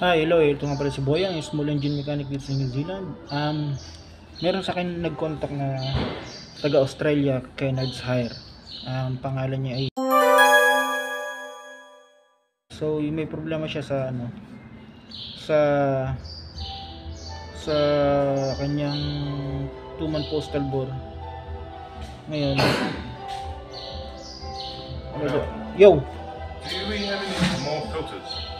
Hi, hello. Ito nga pala si Boyang, small engine mechanic dito sa New Zealand. Meron sa akin nag-contact na taga-Australia, Kennard's Hire. Pangalan niya ay... So, may problema siya sa sa sa kanyang 2-man postal bore. Ngayon, yo! Do you really have any more filters?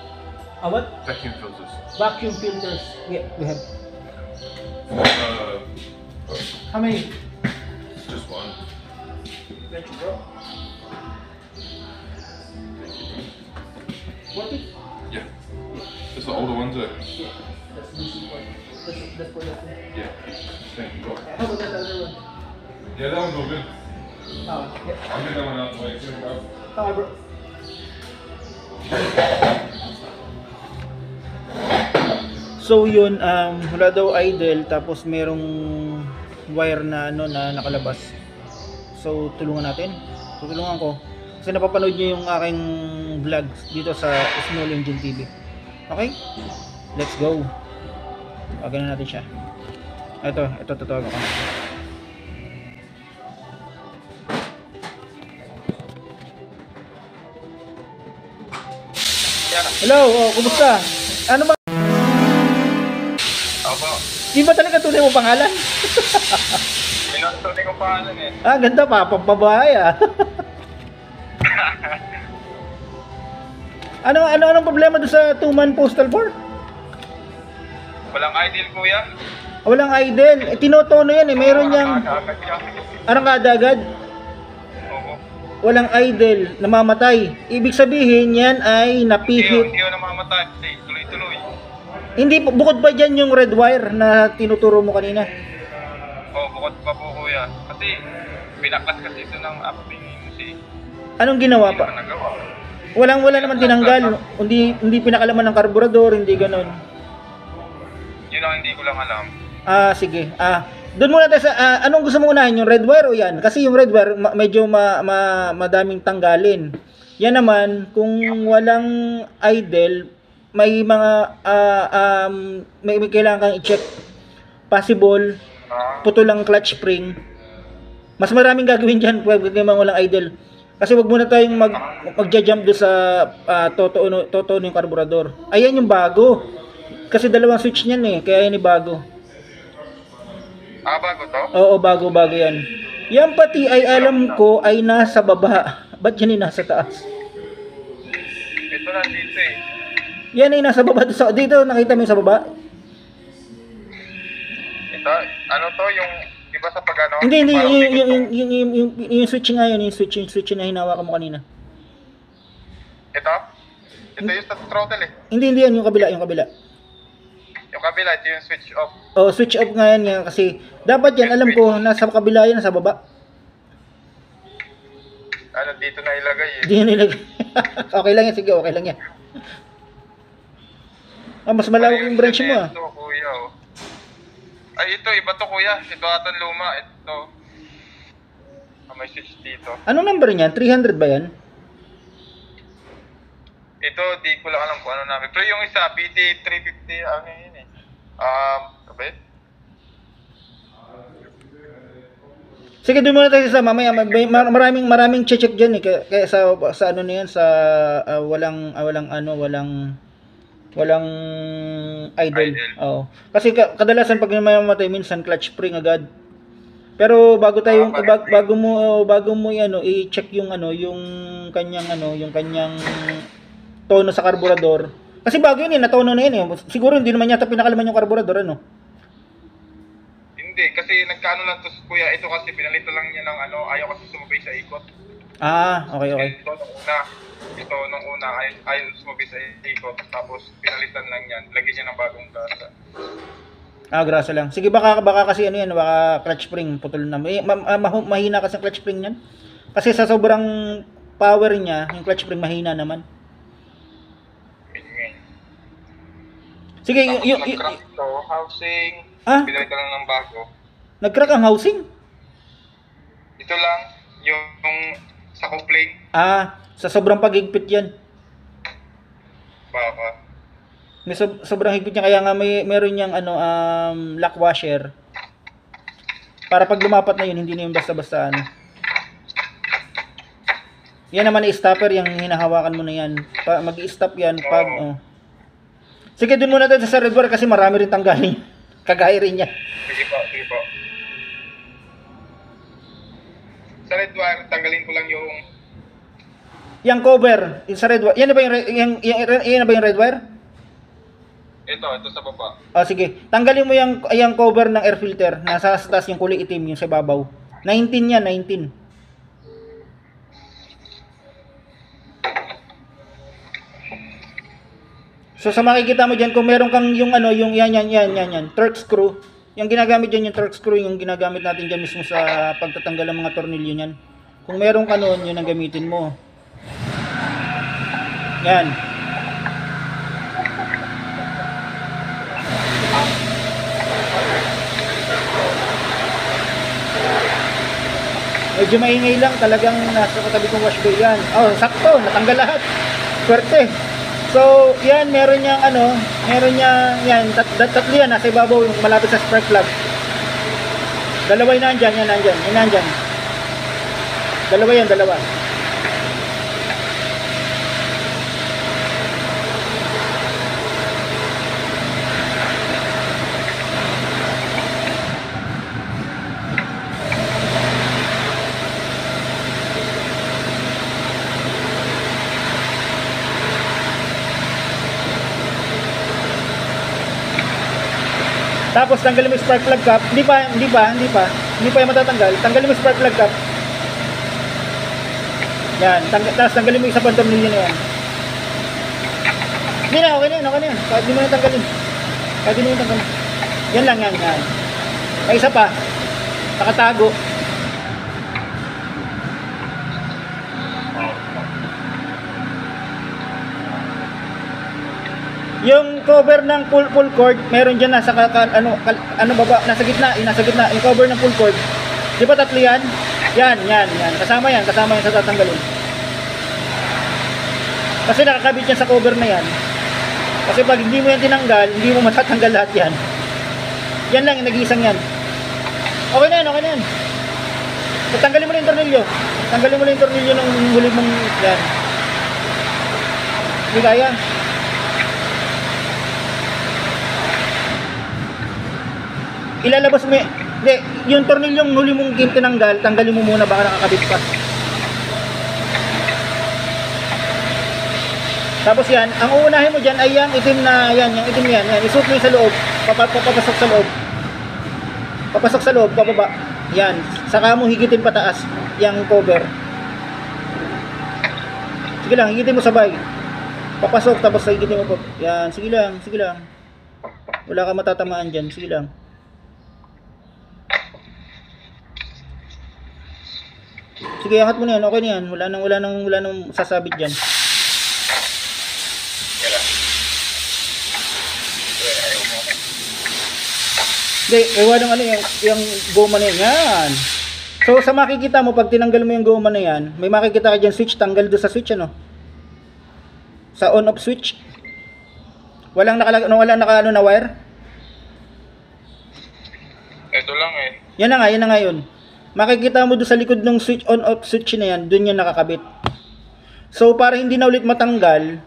What? Vacuum filters? Vacuum filters. Yeah, we have. Uh, How many? just one. Thank you, bro. What is? Yeah. Just the older ones, Yeah, that's the easy one. That's for the food. yeah. Thank you, bro. How about that other one? Yeah, that one's all good. Yeah. I'll get that one out the way too, bro. Bro. So yun, wala daw idle, tapos merong wire na na nakalabas. So tulungan natin. Tutulungan ko. Kasi napapanood niyo yung aking vlog dito sa Small Engine TV. Okay? Let's go. Pagano natin siya. Ito tatawagan ko. Hello, kumusta? Ano ba? Opo. Di ba talaga tunay mo pangalan? Pinatuloy ko pangalan eh. Ganda pa, pampabahay Anong problema doon sa 2-man postal board? Walang ideal, kuya. Walang idle. Tinotono yan meron yang agad. Oo. Walang idle, namamatay. Ibig sabihin yan ay napihit. Hindi yun namamatay. Tuloy-tuloy. Hindi, bukod pa dyan yung red wire na tinuturo mo kanina. Oo, bukod pa po, kuya. Kasi, pinaklas kasi ito ng acting si... Anong ginawa Hindi pa? naman nagawa. Wala naman tinanggal. Hindi pinakalaman ng karburador, hindi ganon. Yun ang hindi ko lang alam. Sige. Doon muna tayo sa anong gusto mo unahin, yung red wire o yan? Kasi yung red wire medyo madaming tanggalin. Yan naman kung walang idle, may mga may kailangan kang i-check. Possible putol ang clutch spring. Mas maraming gagawin diyan pag walang idle. Kasi wag muna tayong magja-jump do sa toto yung karburador. Ayan yung bago. Kasi dalawang switch niyan kaya yan bago. Bago to? Oo, bago yan. Yan pati ay alam ko ay nasa baba. Ba't yan ay nasa taas? Ito na dito eh. Yan ay nasa baba. Dito, nakita mo yung sa baba? Ito, ano to yung, di ba sa pagano? Hindi, parang yung switch nga yun, yung switch na hinawakan mo kanina. Ito? Ito yung sa throttle eh. Hindi yan, yung kabila. Yung kabila, ito yung switch off. Oh, switch off nga yan kasi dapat yan, alam ko, nasa kabila yan, nasa baba. Ano, dito na ilagay eh. Hindi yan nilagay. Okay lang yan, sige, okay lang yan. Mas malawak yung branch mo Ito, kuya oh. Ay, ito, iba to kuya. Ito atong luma. Ito. May switch dito. Anong number niyan? 300 ba yan? Ito, di ko lang alam kung ano namin. Pero yung isa, BT350, ano yun eh. Kapit? Sige, doon muna tayo sa mamaya. Maraming check dyan kaya sa ano na yan, sa walang idle. Oo. Kasi kadalasan pag namamatay minsan clutch spring agad. Pero bago mo i-check yung kanyang tono sa karburador. Kasi bago yun natono na yun Siguro hindi naman yata pinakalaman yung karburador Hindi, kasi nagkaano lang to kuya. Ito kasi pinalitan lang niya ng ayaw kasi sumabay sa ikot. Okay. Ito nung una ayaw sumabay sa ikot. Tapos pinalitan lang yan. Lagyan niya ng bagong gasa. Grasa lang. Sige, baka kasi baka clutch spring putol na. Mahina kasi ang clutch spring niyan. Kasi sa sobrang power niya, yung clutch spring mahina naman. Sige, nag-crack to, housing, pinalitan lang ng bago. Nag-crack ang housing? Ito lang, yung sa complaint. Sa sobrang pagigpit yan. Baka. May sobrang higpit niya, kaya nga meron niyang ano, lock washer. Para pag lumapat na yun, hindi na yun basta-basta ano. Yan naman i-stopper, yung hinahawakan mo na yan. Mag-i-stop yan pag, oh. Sige, dun muna tayo sa red wire kasi marami rin tanggalin. Kagaya rin niya. Sige po, sige po. Sa red wire, tanggalin ko lang yung... Yung cover, yung sa red wire. Yan na ba yung red wire? Ito sa baba. Oh, sige. Tanggalin mo yung cover ng air filter. Nasa taas yung kulay itim, yung sa babaw. 19 yan, 19. So sa makikita mo diyan kung meron kang yung ano, yung yan, Torque screw. Yung ginagamit diyan yung torque screw, yung ginagamit natin diyan mismo sa pagtatanggal ng mga tornilyo niyan. Kung meron ka noon, yun ang gamitin mo. Yan. Medyo maingay lang, talagang nasa katabi kong wash bay yan. Oh, sakto, natanggal lahat. Swerte. So, yan, meron niyang ano, meron niyang, yan, tatlo yan, nasa ibabaw, yung malapit sa spark plug. Dalawa yung nandyan, yan nandyan, yan nandyan. Dalawa yan, dalawa. Tapos tanggalin mo yung spark plug cap. Hindi pa yung matatanggal. Tanggalin mo yung spark plug cap. Yan, tapos tanggalin mo yung isa pang tornilyo na yan. Hindi na, okay na yan. Kahit di mo na tanggalin. Yan lang yan. May isa pa. Nakatago. Yung cover ng full cord, meron diyan nasa baba, nasa gitna. Yung cover ng full cord. Di ba tatlo yan? Yan. Kasama yan sa tatanggalin. Kasi nakakabit yan sa cover na yan. Kasi pag hindi mo yan tinanggal, hindi mo matatanggal lahat yan. Yan lang, nag-iisang yan. Okay na yan. Tanggalin mo na yung tornilyo. Ng huli mong yan. Hindi kaya. Ilalabas mo yung tornilyong huli mong tinanggal, tanggalin mo muna, baka nakakabit pa. Tapos yan, ang uunahin mo dyan ay yung itim na yan, isuot mo yung sa loob, papasok sa loob, pababa, yan, saka mo higitin pataas yung cover. Sige lang, higitin mo sabay, papasok, tapos higitin mo po, yan, sige lang, wala ka matatamaan dyan, sige lang. Sige, angat mo na yan. Okay na yan. Wala nang sasabit dyan. Hindi, ewan ng ano yung goma na yan. So, sa makikita mo, pag tinanggal mo yung goma na yan, may makikita ka dyan switch, tanggal doon sa switch, ano? Sa on-off switch. Walang naka na wire? Ito lang eh. Yan na nga yun. Makikita mo doon sa likod ng switch on-off switch na yan, doon yan nakakabit. So, para hindi na ulit matanggal,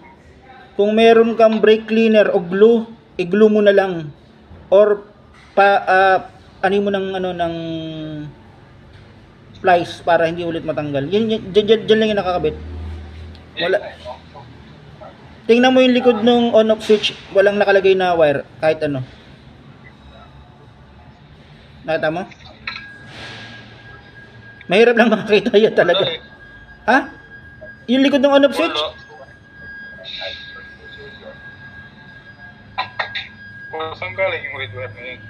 kung meron kang brake cleaner o glue, i-glue mo na lang. Or, ano mo ng plies para hindi ulit matanggal. Diyan lang yung nakakabit. Wala. Tingnan mo yung likod ng on-off switch, walang nakalagay na wire, kahit ano. Nakita mo? Mahirap lang makakita yun talaga. Ha? Yung likod ng on-off switch? Saan galing yung red wire na yun?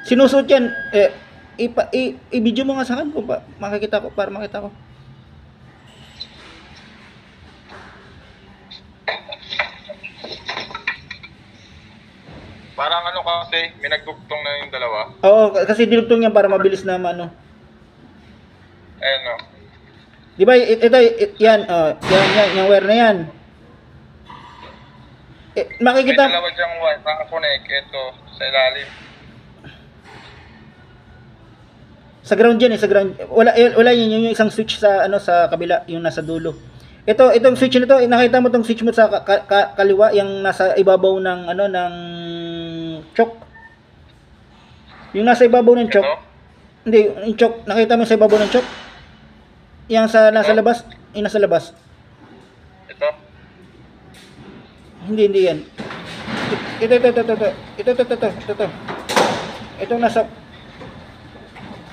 Sinusuot yan. I-video mo nga sa akin para makita ko. Parang ano kasi, may nagdugtong na yung dalawa. Oo, kasi dinugtong yan para mabilis na ano. Ayan o. Di ba, yan, yung wire na yan. May Makikita, dalawa dyang wire, nakakonect. Ito, sa ilalim. sa ground yan sa ground. Wala yun, yung isang switch sa, sa kabila, yung nasa dulo. Itong switch nito, nakita mo tong switch mo sa kaliwa, yung nasa ibabaw ng, ng choke. Yung nasa ibabaw ng choke. Ito? Hindi, yung choke, nakita mo sa ibabaw ng choke? Yung nasa labas, yung nasa labas. Ito? Hindi yan. Ito. Itong nasa,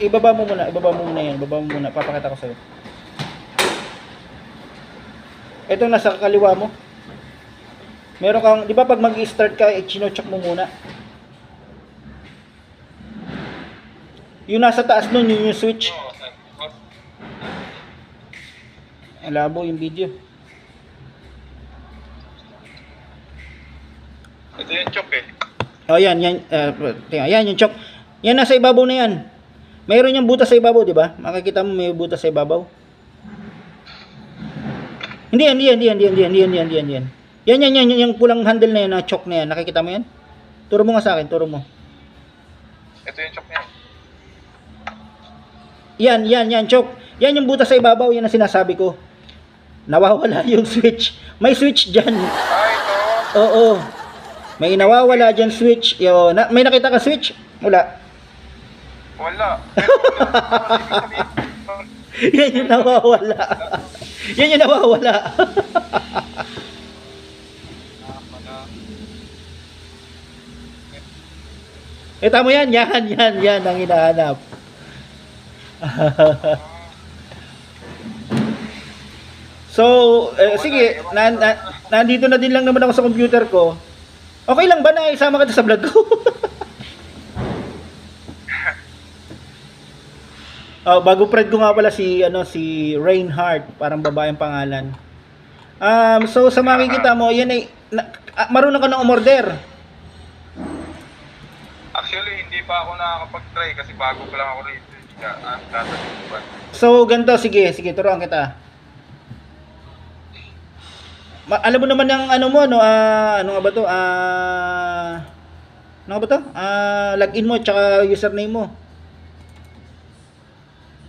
ibaba mo muna yan, papakita ko sa'yo. Itong nasa kaliwa mo. Meron kang, di ba pag mag-start ka, chino-check mo muna. Yung nasa taas nun, yung switch. Labo yung video. Ito yung choke eh. Oh, yan yung choke. Yan nasa ibabaw na yan. Mayroon yung butas sa ibabaw, di ba? Makikita mo may butas sa ibabaw. Hindi yan. Yan, yung pulang handle na yan, na choke na yan. Nakikita mo yan? Turo mo nga sa akin, turo mo. Ito yung choke niya. Yan, choke. Yan yung butas sa ibabaw, yan ang sinasabi ko. Nawawala yung switch. May switch dyan. Ito. Oo. May nawawala dyan switch. May nakita ka switch? Wala. Wala. Yan yung nawawala. Yan yung nawawala. Tama yan. Yan ang hinahanap. So, sige, nandito na din lang naman ako sa computer ko. Okay lang ba na isama ka sa vlog ko? Bago friend ko nga pala si Reinhardt, parang babaeng pangalan. So sa makikita mo, yan ay marunong ka nang umorder. Actually, hindi pa ako nakakapag-try kasi bago pa lang ako rito. So ganito, sige, turuan kita. Alam mo naman yung ano mo, ano nga ba to? Login mo tsaka username mo.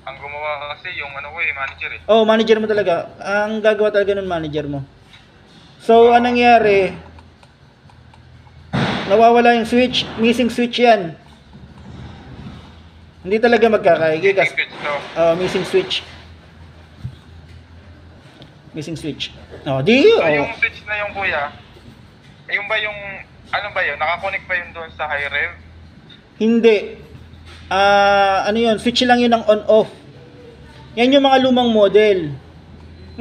Ang gumawa kasi yung manager eh. Oh, manager mo talaga. Ang gagawa talaga ng manager mo. So, anong nangyari? Nawawala yung switch. Missing switch yan. Hindi talaga magkakaigi kasi missing switch. Missing switch. So, yung switch na yung kuya, yung ba yung, ano ba yun? Nakakonect pa yun doon sa high rev? Hindi. Ano yun? Switch lang yun ng on-off. Yan yung mga lumang model.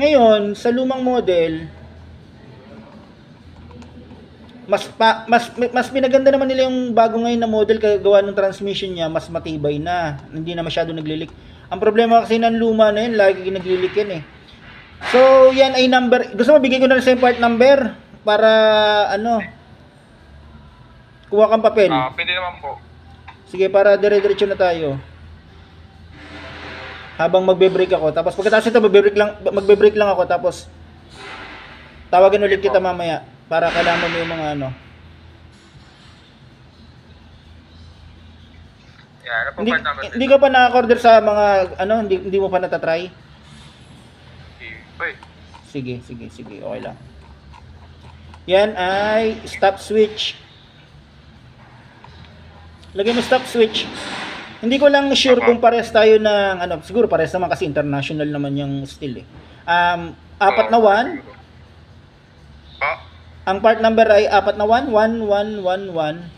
Ngayon, sa lumang model, mas pinaganda naman nila yung bago ngayon na model kagawa ng transmission niya, mas matibay na. Hindi na masyado naglilik. Ang problema kasi ng luma na yun, lagi naglilik yan eh. So, yan ay number. Gusto mo bigay ko na sa part number para kuha kang papel. Pwede naman po. Sige, para dire-diretso na tayo. Habang magbe-break ako, tapos pagkatapos ito magbe-break lang ako, tapos tawagan ulit kita mamaya para kalaman mo yung mga Ano po part number? Hindi ka pa naka-order sa mga hindi mo pa natatry? Sige, okay lang. Yan ay stop switch. Lagay mo stop switch. Hindi ko lang sure kung pares tayo ng siguro pares naman kasi international naman yung steel eh. 4 na 1. Ang part number ay 4 na 1, 1111.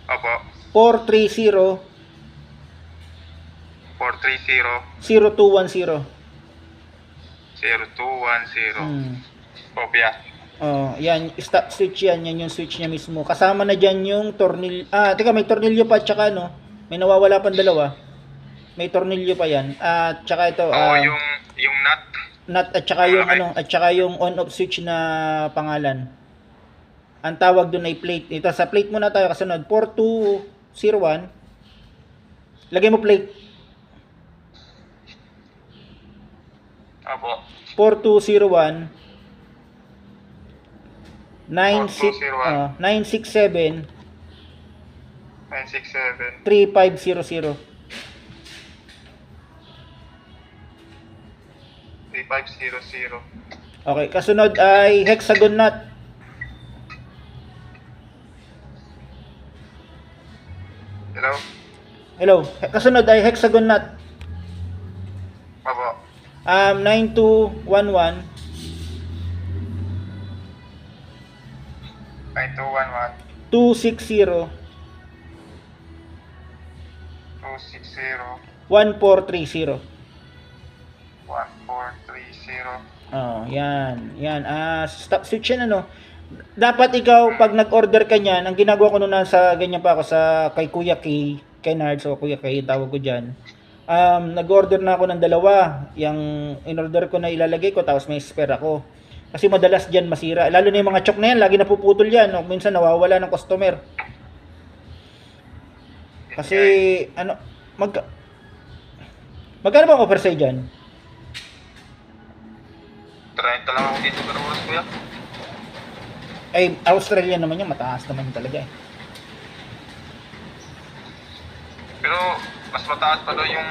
Opo. 430 430 0210. 0210. Kopya. Yan, stop switch yan yung switch niya mismo. Kasama na diyan yung tornilyo. Teka, may tornilyo pa tsaka may nawawala pang dalawa. May tornilyo pa yan. At tsaka ito, yung nut. Nut at tsaka yung at tsaka yung on-off switch na pangalan. Ang tawag doon ay plate. Ito sa plate muna tayo kasunod. 4201. Lagay mo plate. Apo. 4201 96 4201 967 967 3500. 3500. Okay, kasunod ay hexagon nut. Hello? Hello, kasunod ay hexagon nut. Apo. 9211 9211 260 260 1430. 1430. Yan. Yan. Stop switch yan ano. Dapat ikaw pag nag-order ka niyan, ang ginagawa ko noon sa ganyan pa ako sa kay Kuya K, kay Nards o Kuya K, tawag ko diyan. Nag-order na ako ng dalawa. Yung in-order ko na ilalagay ko tapos may spare ako. Kasi madalas diyan masira. Lalo na yung mga chok na yan, lagi napuputol yan. O minsan nawawala ng customer. Kasi ano, magkano bang offer sa'yo dyan? 30 lang ako dito per oras, kuya. Ay, Australia naman yan, mataas naman yun talaga eh. Pero mas mataas pa daw yung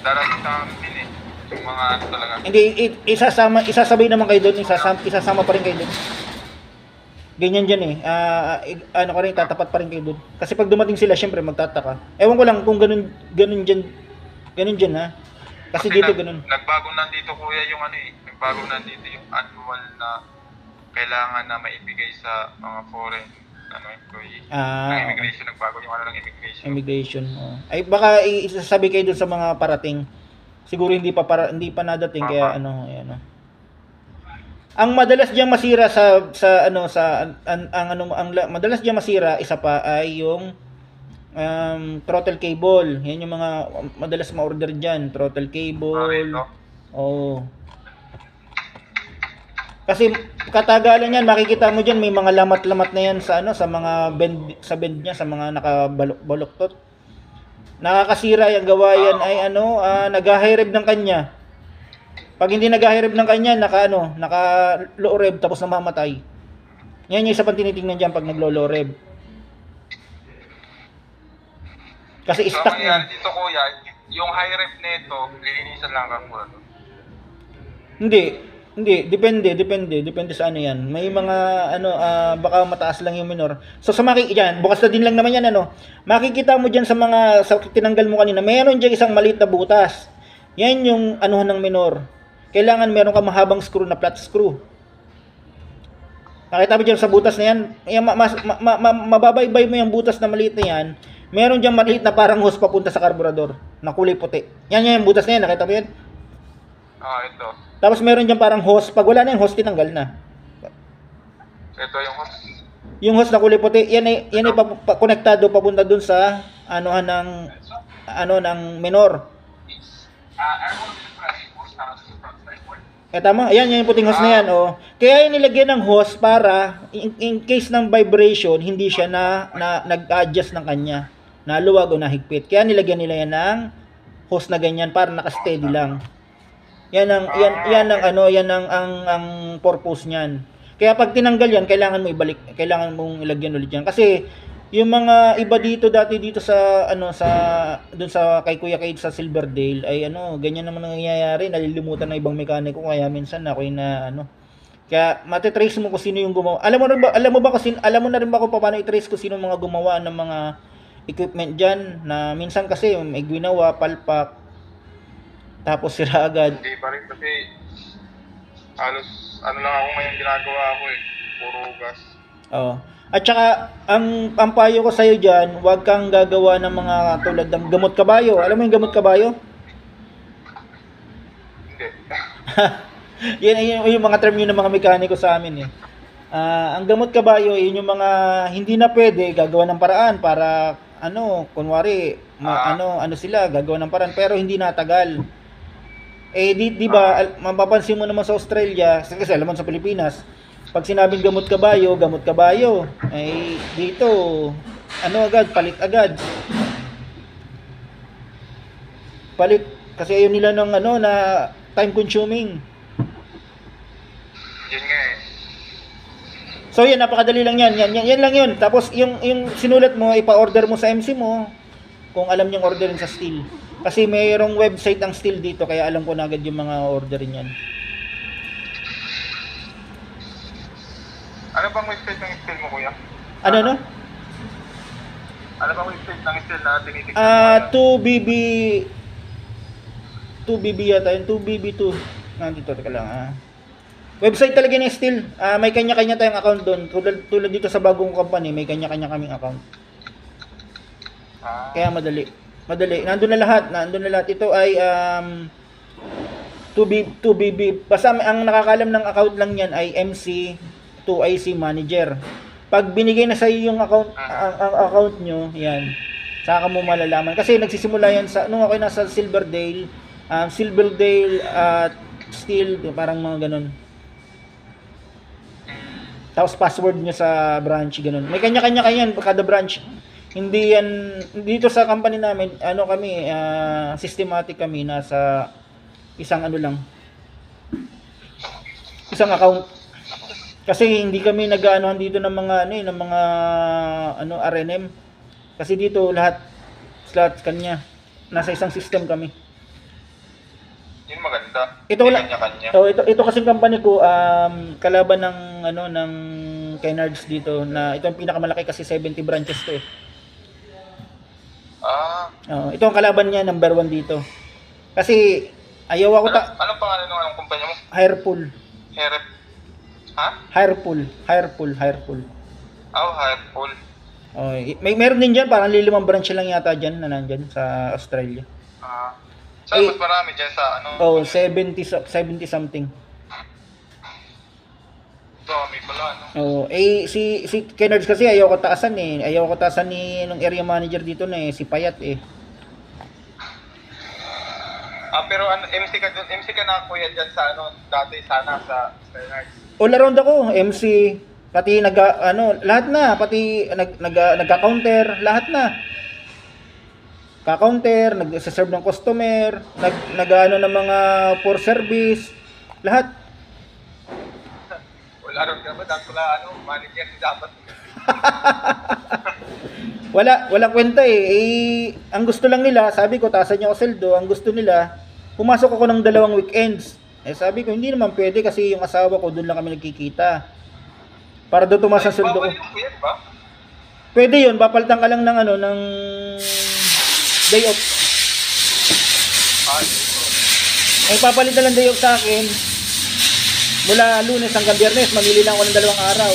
darating sa amin din eh. Yung mga ano talaga. Hindi, isasabay naman kayo doon, isasama pa rin kayo doon. Ganyan dyan eh. Ano ka rin, tatapat pa rin kayo doon. Kasi pag dumating sila, syempre magtataka. Ewan ko lang kung ganun dyan ha. Kasi dito ganun. Nagbago na dito kuya yung ano eh. Nagbago na dito yung annual na kailangan na maibigay sa mga foreign employee. Ng immigration, nagbago yung ano ng immigration. Immigration. Ay baka isasabi kayo doon sa mga parating. Siguro hindi pa nadating kaya ano, ayan. Ang madalas diyang masira madalas diyang masira isa pa ay yung throttle cable. Yan yung mga madalas ma-order diyan, throttle cable. Oh. Kasi katagalan yan, makikita mo diyan may mga lamat-lamat na yan sa sa mga bend niya, sa mga nakabaluktot. Nakakasira yung gawa yan ay nag-high rev ng kanya. Pag hindi nag-high rev ng kanya, naka low rev tapos namamatay. Yan yung isa pang tinitingnan diyan pag naglo-low rev. Kasi stuck na. Dito kuya, yung high ref nito, lilinisan lang ka muna. Hindi, depende sa ano yan. May mga baka mataas lang yung minor. So sa yan, bukas na din lang naman yan Makikita mo diyan sa tinanggal mo kanina, meron diyan isang maliit na butas. Yan yung anuhan ng minor. Kailangan meron ka mahabang screw na flat screw. Nakita mo diyan sa butas na yan, mababaybay mo yung butas na maliit na yan. Meron diyan maliit na parang hose papunta sa karburador na kulay puti. Yan yung butas na yan, nakita mo yan? Ito. Tapos meron diyan parang hose, pag wala na yung hose tinanggal na. Ito yung hose. Yung hose na kulay puti, yan ay konektado papunta dun sa ng minor. Tama, ayan yung puting hose na yan Kaya yung nilagyan ng hose para in case ng vibration, hindi siya nag-adjust ng kanya, naluwag o nahigpit. Kaya nilagyan nila yan ng hose na ganyan para naka-steady lang. Yan ang purpose niyan. Kaya pag tinanggal yan, kailangan mong ilagyan ulit yan. Kasi yung mga iba dati dito sa doon sa kay Kuya Kate sa Silverdale ay ganyan naman nangyayari, nalilimutan ng ibang mekaniko kaya minsan ako kaya matitrace mo kung sino yung gumawa. Alam mo na rin ba kung paano i-trace kung sino mga gumawa ng mga equipment diyan na minsan kasi may ginawa palpak tapos sira agad. Hindi pa rin kasi halos lang ako ngayon ginagawa ko puro gas. At saka, ang payo ko sa'yo dyan, huwag kang gagawa ng mga tulad ng gamot kabayo. Alam mo yung gamot kabayo? Hindi. Yan yung mga term yun ng mga mekaniko sa amin ang gamot kabayo, yun yung mga hindi na pwede, gagawa ng paraan para, kunwari, sila, gagawa ng paraan, pero hindi natagal. Di ba, mapapansin mo naman sa Australia, kasi alam mo sa Pilipinas, pag sinabing gamot kabayo, ay dito, palit agad. Kasi ayaw nila ng ano na time consuming. Yun nga eh. So yan, napakadali lang yan. Yan lang yun. Tapos yung sinulat mo, ipa-order mo sa MC mo kung alam niyang orderin sa Steel. Kasi mayroong website ang Steel dito kaya alam ko na agad yung mga orderin yan. Ano bang website ng Steel mo, kuya? Ano? Ano bang website ng Steel na tinitignan mo? 2BB 2BB yata yun. 2BB2. Nandito, teka lang. Website talaga ng Steel. May kanya-kanya tayong account doon. Tulad dito sa bagong company, may kanya-kanya kaming account. Kaya madali. Nandun na lahat. Ito ay 2BB. Basta ang nakakalam ng account lang yan ay MC 2IC manager. Pag binigay na sa iyo yung account ang account nyo, yan. Saka mo malalaman kasi nagsisimula yan sa nung ako nasa Silverdale at Steel, parang mga ganun. Tapos password nyo sa branch, ganun. May kanya-kanya yan kada branch. Hindi yan dito sa company namin, kami systematic kami nasa isang isang account. Kasi hindi kami nag-aanohan dito ng mga RNM. Kasi dito lahat kanya. Nasa isang system kami. Yun maganda. Ito kasing company ko kalaban ng Kennards dito na ito ang pinakamalaki kasi 70 branches to eh. Ito ang kalaban niya, number 1 dito. Kasi ayaw ako anong pangalan ng kumpanya mo? Hirepool. Hirepool. Hirepool. Hirepool. Meron din diyan, parang 5 branch lang yata diyan na nandiyan sa Australia. Mas marami diyan sa 70 something. Dami pala, no? Si Kennards kasi ayaw ko taasan eh. Ayaw ko taasan ni nung area manager dito na si Payat eh. Pero MC ka na kuya diyan sa dati sana sa Kennards. All around ako, MC, pati lahat na, pati nagka-counter, lahat na. Ka-counter, nagse-serve ng customer, ng mga for service, lahat. All around ka ba? Dapat manager dapat. Walang kwenta eh. Ang gusto lang nila, sabi ko, taasan niyo ako sweldo, ang gusto nila, pumasok ako ng 2 weekends. Sabi ko, hindi naman pwede kasi yung asawa ko, doon lang kami nagkikita. Para doon tumaas ang sweldo ko. Pwede yun, papalitan ka lang ng day off. Ang papalitan ng day off sa akin, mula Lunes hanggang Biyernes, mamili lang ako ng 2 araw.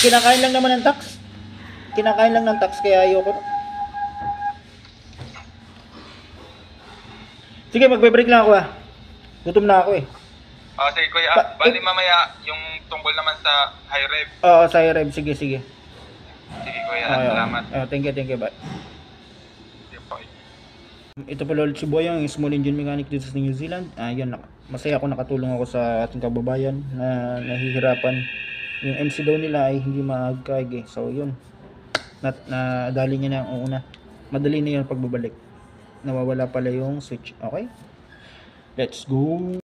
Kinakain lang naman ng tax. Kaya ayoko. Sige, magbe-break lang ako Gutom na ako eh. Sige kuya. Bali mamaya yung tungkol naman sa high rev. Oo, sa high rev. Sige. Sige kuya, salamat. Thank you, bye. Ito pala ulit si Boyang, yung small engine mechanic dito sa New Zealand. Masaya ako nakatulong ako sa ating kababayan na nahihirapan. Yung MC daw nila ay hindi magkaig eh. So yun. Nadali niya na ang una. Madali na yun pagbabalik. Nawawala pala yung switch. Okay? Let's go!